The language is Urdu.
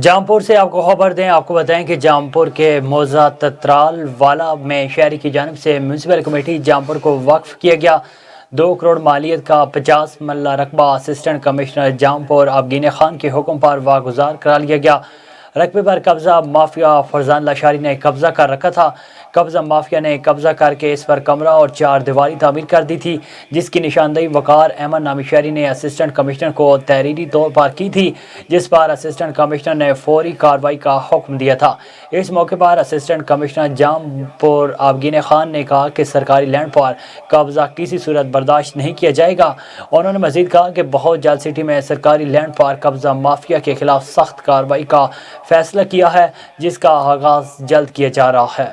جامپور سے آپ کو خبر دیں، آپ کو بتائیں کہ جامپور کے موضع تترال والا میں شہری کی جانب سے میونسپل کمیٹی جامپور کو وقف کیا گیا 2 کروڑ مالیت کا 50 ملہ رقبہ اسسٹنٹ کمشنر جامپور آبگین خان کے حکم پر واگزار کرا لیا گیا۔ رقبے پر قبضہ مافیا فرزان لاشاری نے قبضہ کر رکھا تھا۔ قبضہ مافیا نے قبضہ کر کے اس پر کمرہ اور 4 دیواری تعمیر کر دی تھی، جس کی نشاندہی وقار احمد نامی شہری نے اسسٹنٹ کمشنر کو تحریری طور پر کی تھی، جس پر اسسٹنٹ کمشنر نے فوری کارروائی کا حکم دیا تھا۔ اس موقع پر اسسٹنٹ کمشنر جامپور آبگین خان نے کہا کہ سرکاری لینڈ پر قبضہ کسی صورت برداشت نہیں کیا جائے گا۔ انہوں نے مزید کہا کہ بہت جلد سٹی میں سرکاری لینڈ پر قبضہ مافیا کے خلاف سخت کارروائی کا فیصلہ کیا ہے، جس کا آغاز جلد کیا جا رہا ہے۔